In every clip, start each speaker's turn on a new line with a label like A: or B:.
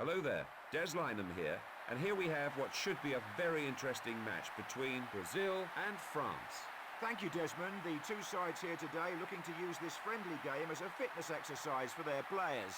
A: Hello there, Des Lynam here, and here we have what should be a very interesting match between Brazil and France.
B: Thank you, Desmond. The two sides here today looking to use this friendly game as a fitness exercise for their players.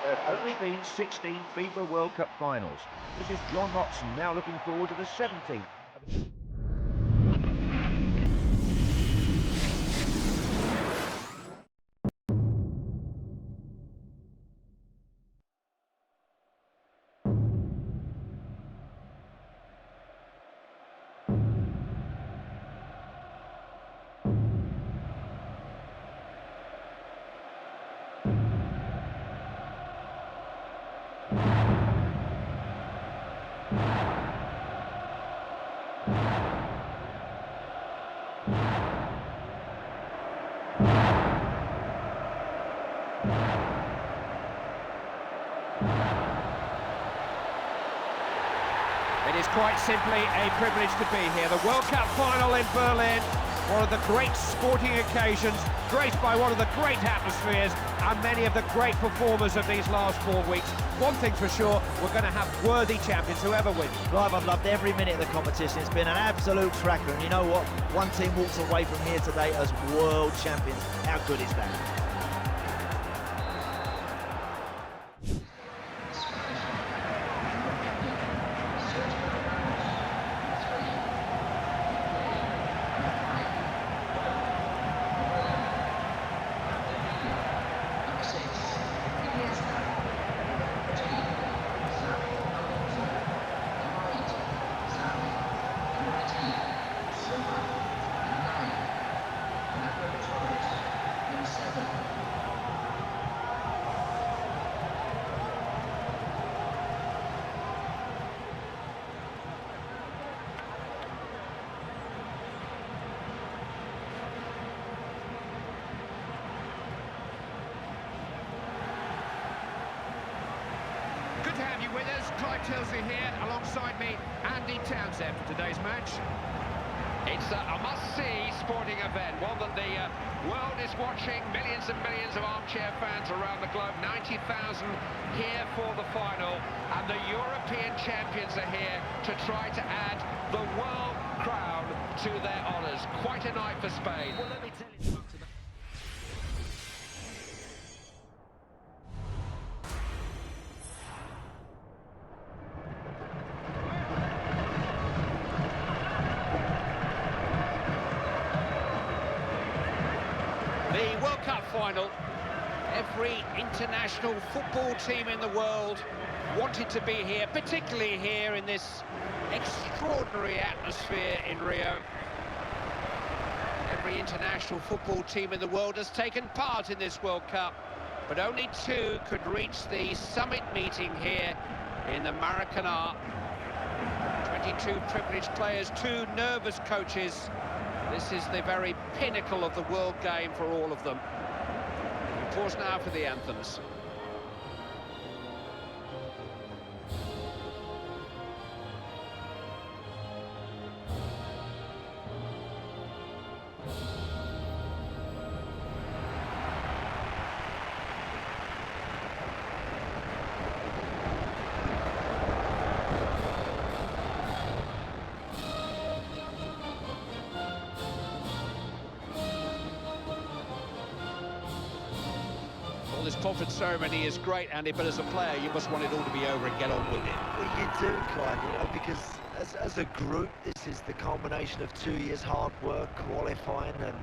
B: There have only been 16 FIFA World Cup finals. This is John Watson now looking forward to the 17th.
C: It is quite simply a privilege to be here. The World Cup final in Berlin, one of the great sporting occasions, graced by one of the great atmospheres and many of the great performers of these last 4 weeks. One thing's for sure, we're going to have worthy champions, whoever wins.
D: Clive, I've loved every minute of the competition. It's been an absolute cracker, and you know what? One team walks away from here today as world champions. How good is that?
C: Good to have you with us. Clive Tilsley here, alongside me, Andy Townsend for today's match.
E: It's a must-see sporting event, one that the world is watching. Millions and millions of armchair fans around the globe, 90,000 here for the final. And the European champions are here to try to add the world crown to their honours. Quite a night for Spain.
D: Well, let me tell you something.
C: The World Cup final, every international football team in the world wanted to be here, particularly here in this extraordinary atmosphere in Rio. Every international football team in the world has taken part in this World Cup, but only two could reach the summit meeting here in the Maracanã. 22 privileged players, two nervous coaches. This is the very pinnacle of the world game for all of them. We pause now for the anthems. Well, this conference ceremony is great, Andy, but as a player, you must want it all to be over and get on with it.
D: Well, you do, Clive, you know, because as a group, this is the culmination of 2 years hard work, qualifying and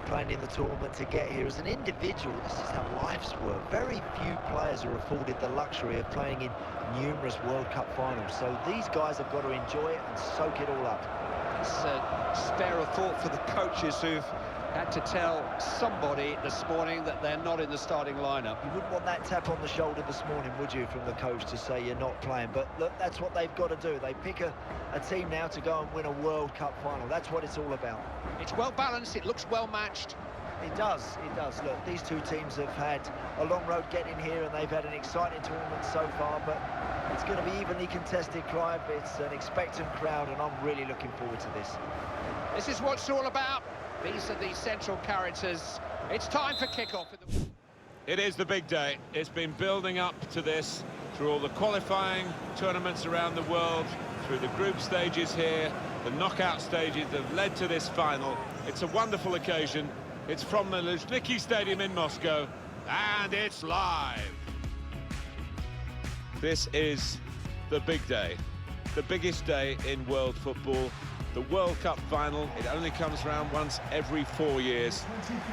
D: playing in the tournament to get here. As an individual, this is how life's work. Very few players are afforded the luxury of playing in numerous World Cup finals, so these guys have got to enjoy it and soak it all up.
C: It's a spare a thought for the coaches who've had to tell somebody this morning that they're not in the starting lineup.
D: You wouldn't want that tap on the shoulder this morning, would you, from the coach to say you're not playing? But look, that's what they've got to do. They pick a team now to go and win a World Cup final. That's what it's all about.
C: It's well balanced, it looks well matched.
D: It does. Look, these two teams have had a long road getting here and they've had an exciting tournament so far, but it's going to be evenly contested, Clive. It's an expectant crowd and I'm really looking forward to this.
C: This is what it's all about. These are the central characters. It's time for kickoff.
A: It is the big day. It's been building up to this through all the qualifying tournaments around the world, through the group stages here, the knockout stages that have led to this final. It's a wonderful occasion. It's from the Luzhniki Stadium in Moscow, and it's live. This is the big day, the biggest day in world football. The World Cup final, it only comes around once every 4 years,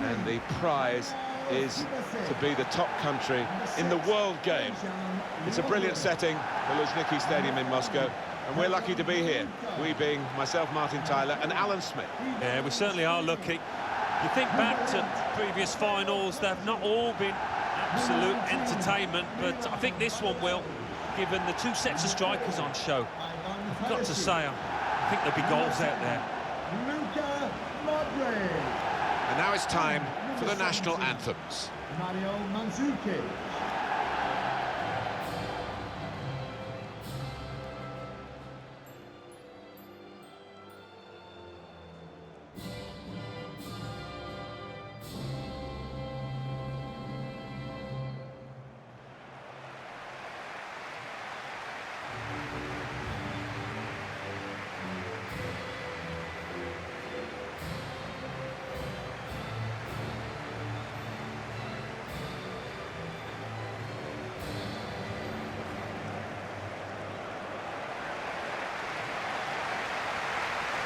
A: and the prize is to be the top country in the world game. It's a brilliant setting, the Luzhniki Stadium in Moscow, and we're lucky to be here, we being myself, Martin Tyler, and Alan Smith.
F: Yeah, we certainly are lucky. You think back to previous finals, they've not all been absolute entertainment, but I think this one will, given the two sets of strikers on show. I've got to say, I think there'll be goals out there.
A: And now it's time for the national anthems.
G: Mario Mandzukic.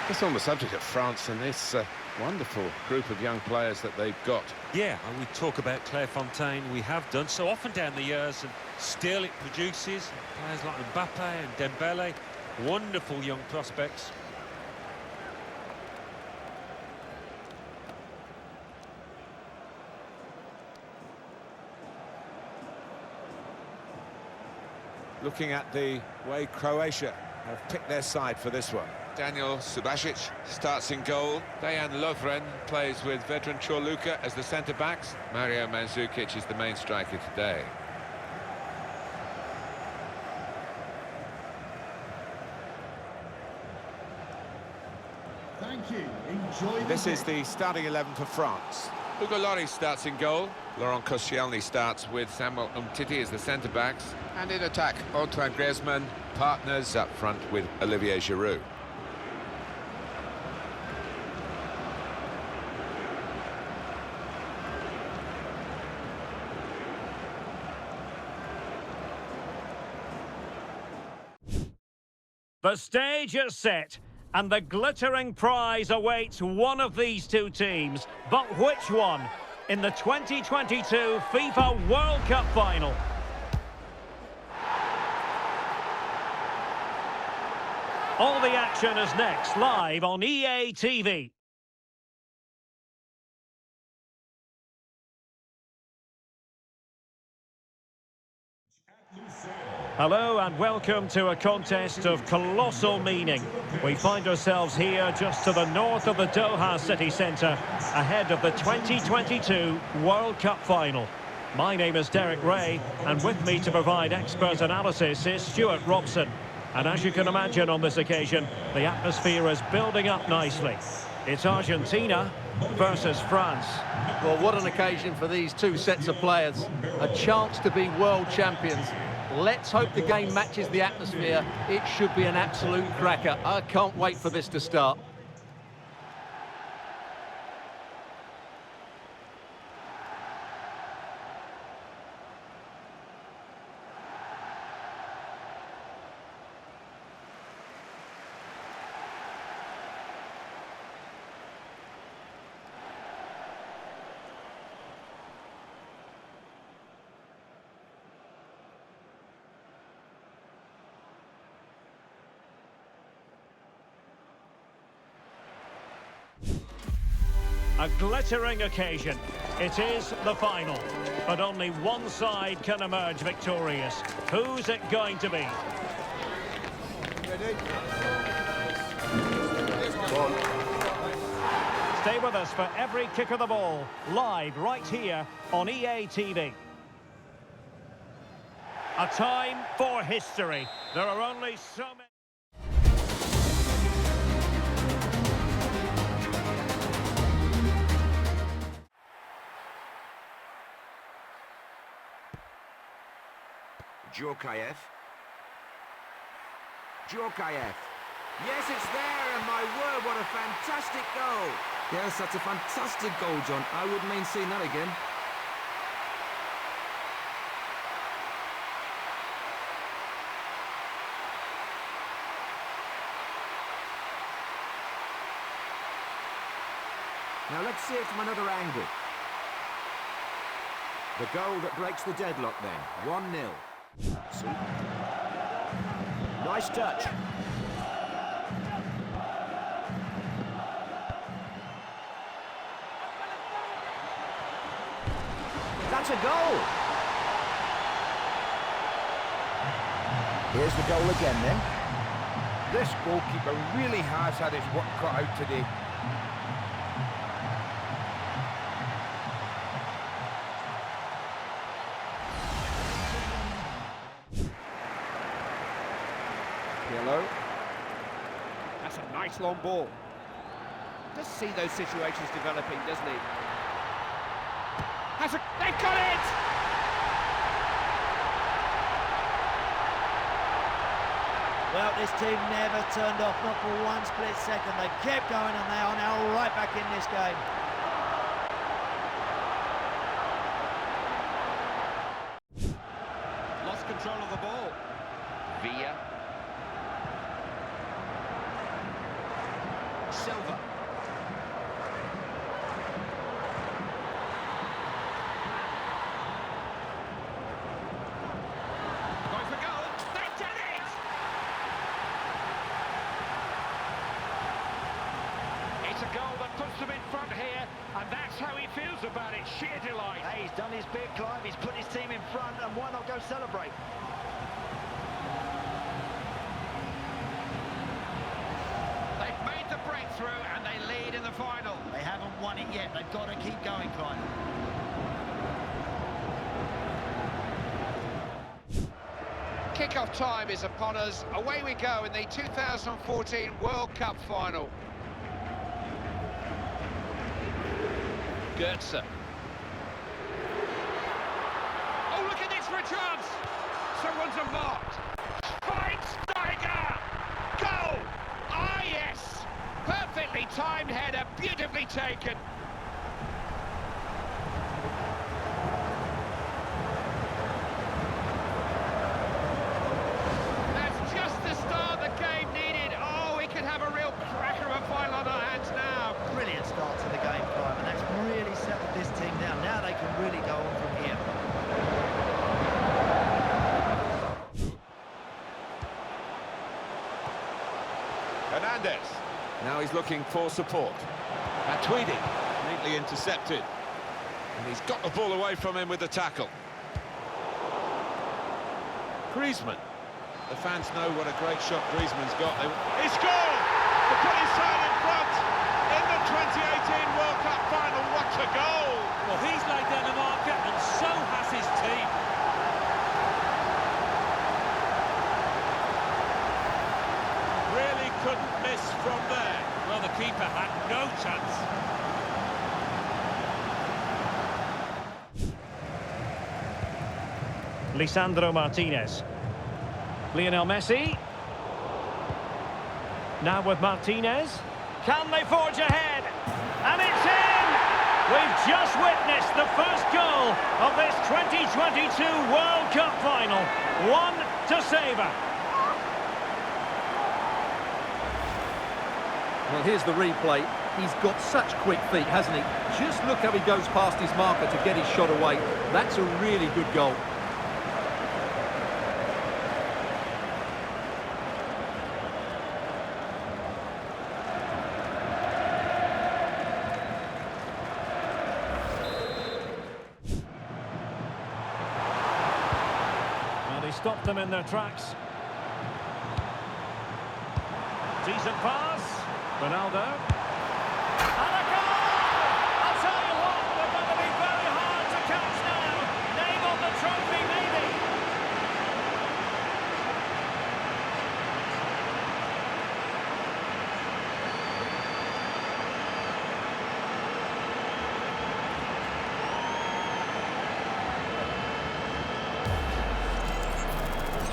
A: Just on the subject of France and this wonderful group of young players that they've got.
F: Yeah, and we talk about Clairefontaine, we have done so often down the years, and still it produces players like Mbappe and Dembele, wonderful young prospects.
A: Looking at the way Croatia have picked their side for this one. Daniel Subasic starts in goal. Dejan Lovren plays with veteran Chorluka as the centre-backs. Mario Mandzukic is the main striker today.
G: Thank you. Enjoy.
A: This is the starting 11 for France. Hugo Lloris starts in goal. Laurent Koscielny starts with Samuel Umtiti as the centre-backs. And in attack, Antoine Griezmann partners up front with Olivier Giroud.
H: The stage is set, and the glittering prize awaits one of these two teams. But which one? In the 2022 FIFA World Cup final. All the action is next, live on EA TV. Hello and welcome to a contest of colossal meaning. We find ourselves here just to the north of the Doha city centre, ahead of the 2022 World Cup final. My name is Derek Ray, and with me to provide expert analysis is Stuart Robson. And as you can imagine on this occasion, the atmosphere is building up nicely. It's Argentina versus France.
I: Well, what an occasion for these two sets of players. A chance to be world champions. Let's hope the game matches the atmosphere. It should be an absolute cracker. I can't wait for this to start.
H: A glittering occasion. It is the final. But only one side can emerge victorious. Who's it going to be? Stay with us for every kick of the ball, live right here on EA TV. A time for history. There are only so many...
B: Djorkaeff. Yes, it's there, and my word, what a fantastic goal.
J: Yes, that's a fantastic goal, John. I wouldn't mind seeing that again.
B: Now let's see it from another angle. The goal that breaks the deadlock then. 1-0. Nice touch. That's a goal. Here's the goal again then.
K: This goalkeeper really has had his work cut out today.
J: Yellow.
C: That's a nice long ball. Does see those situations developing, doesn't he? They've got it!
D: Well, this team never turned off, not for one split second. They kept going and they are now right back in this game.
C: Lost control of the ball. Villa. Silva. Going for goal. They've done it! It's a goal that puts them in front here, and that's how he feels about it. Sheer delight.
D: Hey, he's done his big climb, he's put his team in front, and why not go celebrate?
C: They've made the breakthrough and they lead in the final.
D: They haven't won it yet, they've got to keep going, Clive.
C: Kick-off time is upon us. Away we go in the 2014 World Cup final. Goetze. Oh, look at this for a chance! Someone's unmarked. Schweinsteiger! Goal! Ah, yes! Perfectly timed header, beautifully taken. That's just the start the game needed. Oh, we could have a real cracker of a final on our hands now.
D: Brilliant start to the game, Clive, and that's really settled this team down. Now they can really go on from here.
A: Hernandez. Now he's looking for support. Tweedy, neatly intercepted. And he's got the ball away from him with the tackle. Griezmann. The fans know what a great shot Griezmann's got. He scored! To put his side in front in the 2018 World Cup final. What a goal!
F: Well, he's laid down a marker, and so has his team.
A: Really couldn't miss from there.
F: Well, the keeper had no chance.
H: Lisandro Martinez. Lionel Messi. Now with Martinez. Can they forge ahead? And it's in! We've just witnessed the first goal of this 2022 World Cup final. One to savour.
I: Well, here's the replay. He's got such quick feet, hasn't he? Just look how he goes past his marker to get his shot away. That's a really good goal.
H: stop them in their tracks. Decent pass. Ronaldo. And a goal! I'll tell you what, they're going to be very hard to catch now. Name on the trophy, maybe.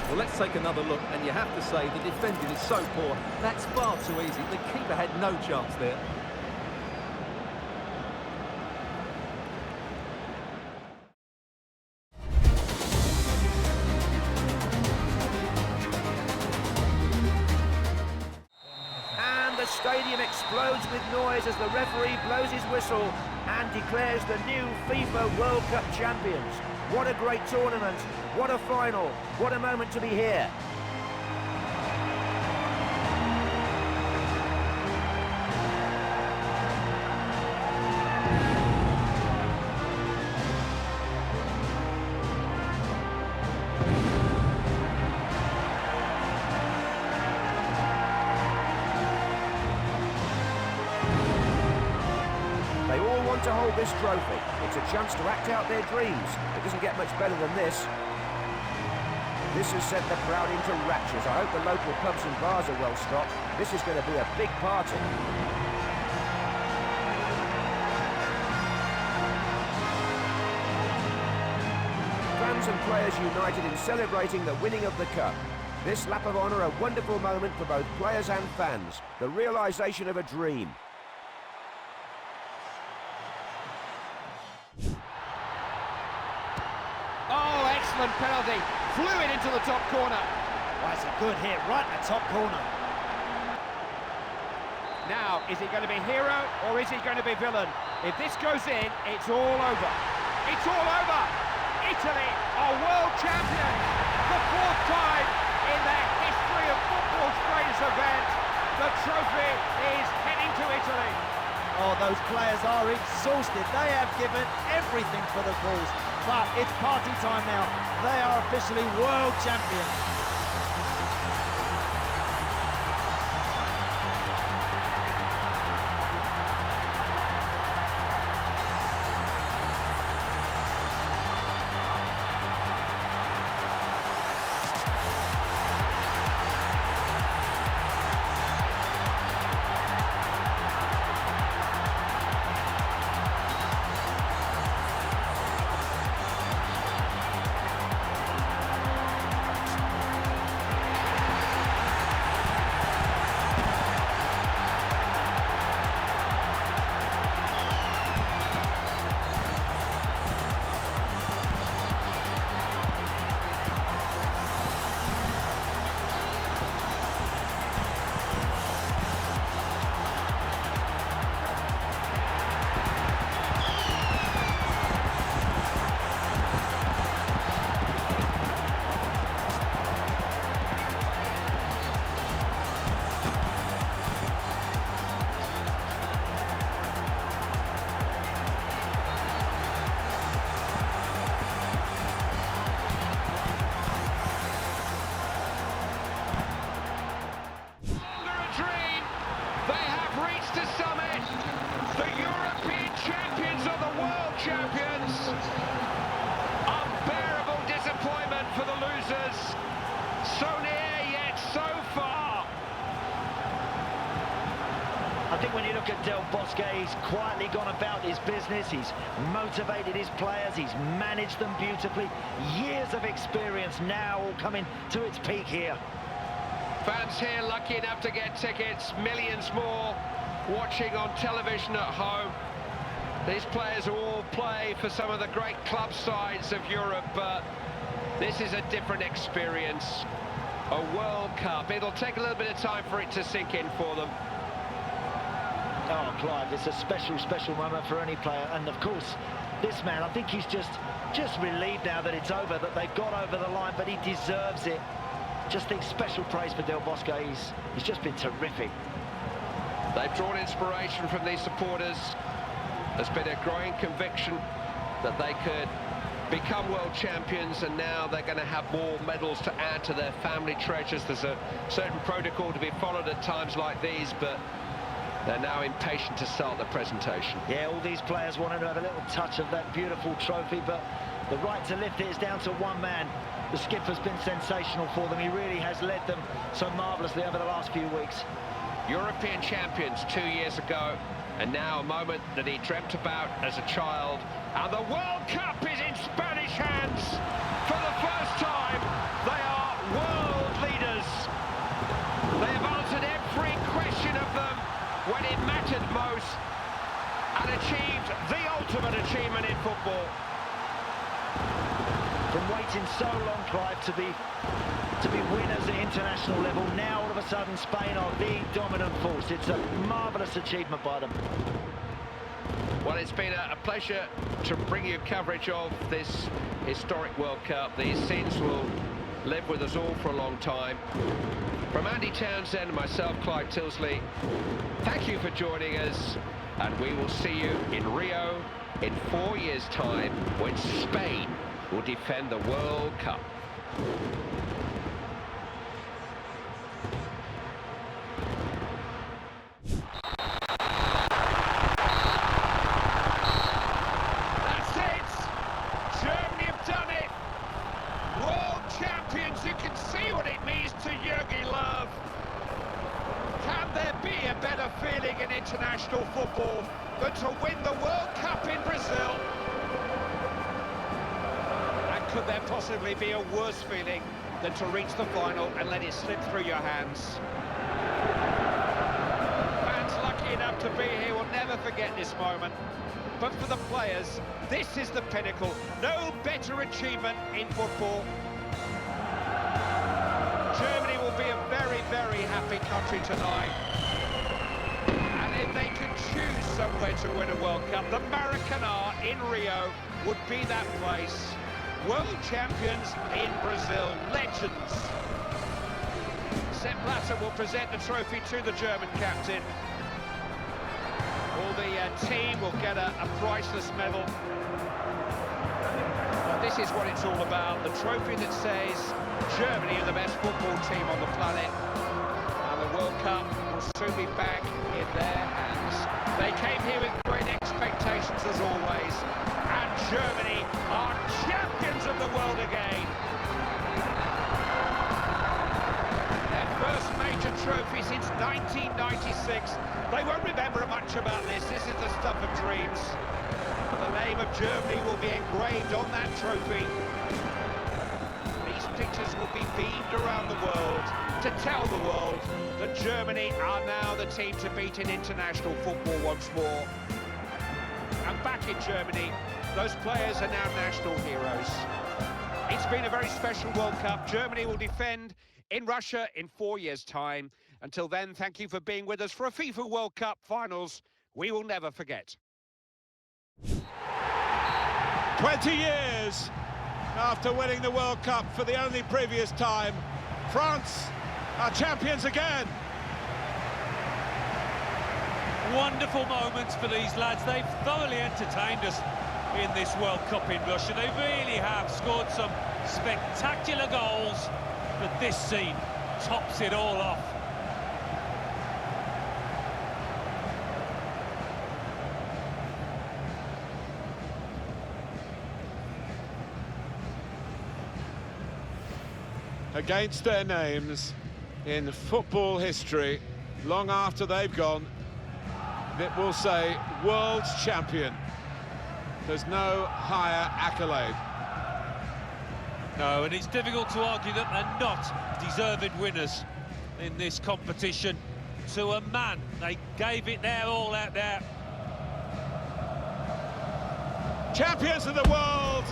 I: Well, let's take another look, and you have to say the defending is so poor. That's far too easy. The keeper had no chance there.
B: And the stadium explodes with noise as the referee blows his whistle and declares the new FIFA World Cup champions. What a great tournament, what a final, what a moment to be here. They all want to hold this trophy. It's a chance to act out their dreams. It doesn't get much better than this. This has sent the crowd into raptures. I hope the local pubs and bars are well stocked. This is going to be a big party. Fans and players united in celebrating the winning of the cup. This lap of honour a wonderful moment for both players and fans. The realisation of a dream.
C: Oh, excellent penalty. Flew it into the top corner.
L: Well, it's a good hit, right in the top corner.
C: Now, is he going to be hero or is he going to be villain? If this goes in, it's all over. It's all over. Italy are world champions. The fourth time in the history of football's greatest event. The trophy is heading to Italy.
L: Oh, those players are exhausted. They have given everything for the cause. But it's party time now. They are officially world champions. I think when you look at Del Bosque, he's quietly gone about his business, he's motivated his players, he's managed them beautifully. Years of experience now all coming to its peak here.
C: Fans here lucky enough to get tickets, millions more watching on television at home. These players all play for some of the great club sides of Europe, but this is a different experience. A World Cup. It'll take a little bit of time for it to sink in for them.
L: Oh, Clive, it's a special, special moment for any player. And, of course, this man, I think he's just relieved now that it's over, that they've got over the line, but he deserves it. Just think special praise for Del Bosque. He's just been terrific.
C: They've drawn inspiration from these supporters. There's been a growing conviction that they could
E: become world champions, and now they're going to have more medals to add to their family treasures. There's a certain protocol to be followed at times like these, but they're now impatient to start the presentation.
L: Yeah, all these players wanted to have a little touch of that beautiful trophy, but the right to lift it is down to one man. The skipper's been sensational for them. He really has led them so marvellously over the last few weeks.
E: European champions 2 years ago, and now a moment that he dreamt about as a child. And the World Cup is in Spanish hands. For the first time, they are world leaders. They have answered every question of them when it mattered most, and achieved the ultimate achievement in football.
L: From waiting so long, Clive, to be winners at international level, now all of a sudden Spain are the dominant force. It's a marvellous achievement by them.
E: Well, it's been a pleasure to bring you coverage of this historic World Cup. These scenes will live with us all for a long time. From Andy Townsend and myself, Clive Tilsley, thank you for joining us, and we will see you in Rio in 4 years' time when Spain will defend the World Cup.
C: That's it! Germany have done it! World champions, you can see what it means to Jürgen Löw. Can there be a better feeling in international football than to win the World Cup in Brazil? And could there possibly be a worse feeling than to reach the final and let it slip through your hands? Fans lucky enough to be here will never forget this moment. But for the players, this is the pinnacle. No better achievement in football. Germany will be a very, very happy country tonight. And if they could choose somewhere to win a World Cup, the Maracanã in Rio would be that place. World champions in Brazil, legends. Sepp Blatter will present the trophy to the German captain. All the team will get a priceless medal. But this is what it's all about, the trophy that says Germany are the best football team on the planet. And the World Cup will soon be back in their hands. They came here with great expectations as always. And Germany are champions of the world again. Their first major trophy since 1996. They won't remember much about this. This is the stuff of dreams. But the name of Germany will be engraved on that trophy. These pictures will be beamed around the world to tell the world that Germany are now the team to beat in international football once more. And back in Germany, those players are now national heroes. It's been a very special World Cup. Germany will defend in Russia in 4 years' time. Until then, thank you for being with us for a FIFA World Cup finals we will never forget.
A: 20 years after winning the World Cup for the only previous time, France are champions again.
F: Wonderful moments for these lads. They've thoroughly entertained us in this World Cup in Russia. They really have scored some spectacular goals, but this scene tops it all off.
A: Against their names in football history, long after they've gone, it will say world champion. There's no higher accolade.
F: No, and it's difficult to argue that they're not deserved winners in this competition. To a man, they gave it their all out there.
A: Champions of the world,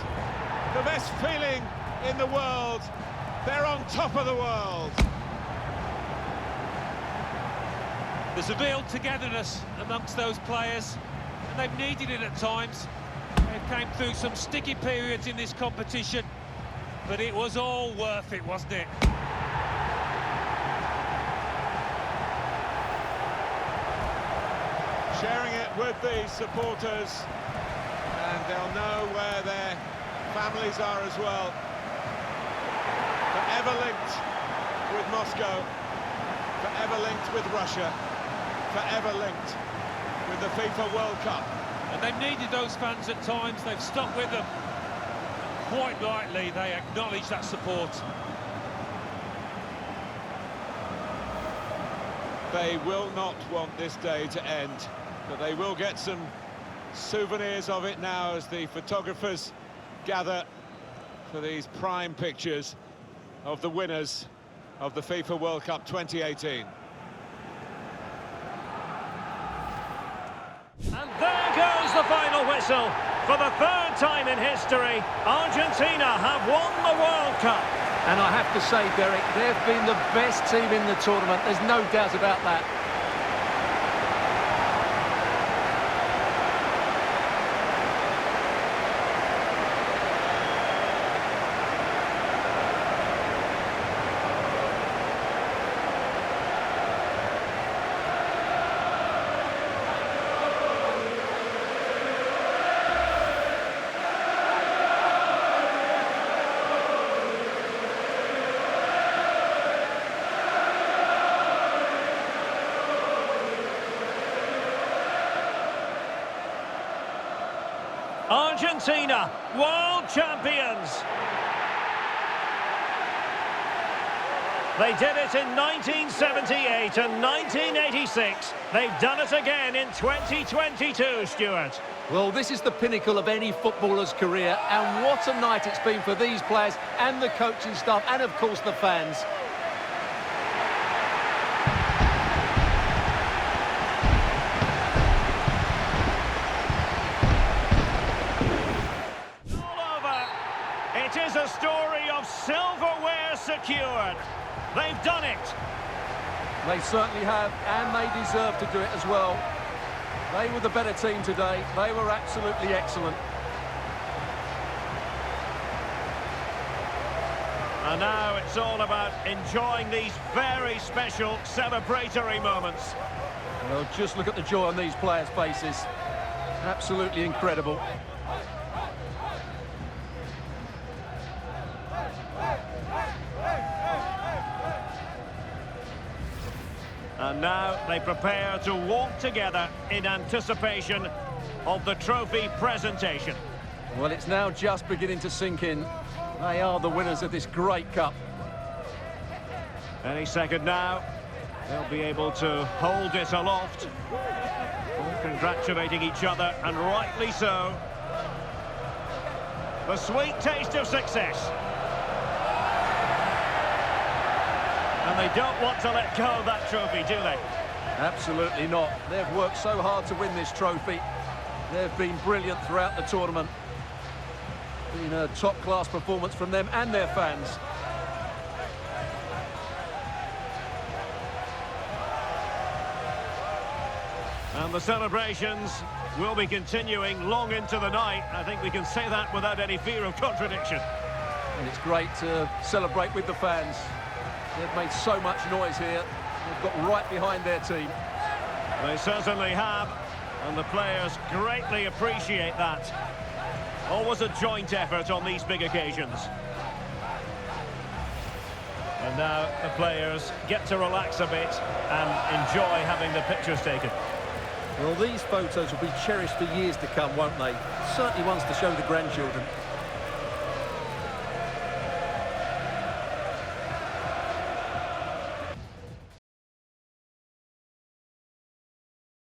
A: the best feeling in the world. They're on top of the world.
F: There's a real togetherness amongst those players, and they've needed it at times. They came through some sticky periods in this competition, but it was all worth it, wasn't it?
A: Sharing it with the supporters, and they'll know where their families are as well. Forever linked with Moscow, forever linked with Russia, forever linked with the FIFA World Cup.
F: And they've needed those fans at times, they've stuck with them. Quite rightly, they acknowledge that support.
A: They will not want this day to end, but they will get some souvenirs of it now as the photographers gather for these prime pictures of the winners of the FIFA World Cup 2018.
H: And there goes the final whistle. For the third time in history, Argentina have won the World Cup.
I: And I have to say, Derek, they've been the best team in the tournament. There's no doubt about that.
H: Argentina, world champions. They did it in 1978 and 1986. They've done it again in 2022, Stuart.
I: Well, this is the pinnacle of any footballer's career, and what a night it's been for these players and the coaching staff and, of course, the fans.
H: It is a story of silverware secured. They've done it.
I: They certainly have, and they deserve to do it as well. They were the better team today. They were absolutely excellent.
H: And now it's all about enjoying these very special celebratory moments.
I: Well, just look at the joy on these players' faces. Absolutely incredible.
H: And now they prepare to walk together in anticipation of the trophy presentation.
I: Well, it's now just beginning to sink in. They are the winners of this great cup.
H: Any second now, they'll be able to hold it aloft. All congratulating each other, and rightly so. The sweet taste of success. And they don't want to let go of that trophy, do they?
I: Absolutely not. They've worked so hard to win this trophy. They've been brilliant throughout the tournament. Been a top-class performance from them and their fans.
H: And the celebrations will be continuing long into the night. I think we can say that without any fear of contradiction.
I: And it's great to celebrate with the fans. They've made so much noise here. They've got right behind their team.
H: They certainly have, and the players greatly appreciate that. Always a joint effort on these big occasions. And now the players get to relax a bit and enjoy having the pictures taken.
I: Well, these photos will be cherished for years to come, won't they? Certainly ones to show the grandchildren.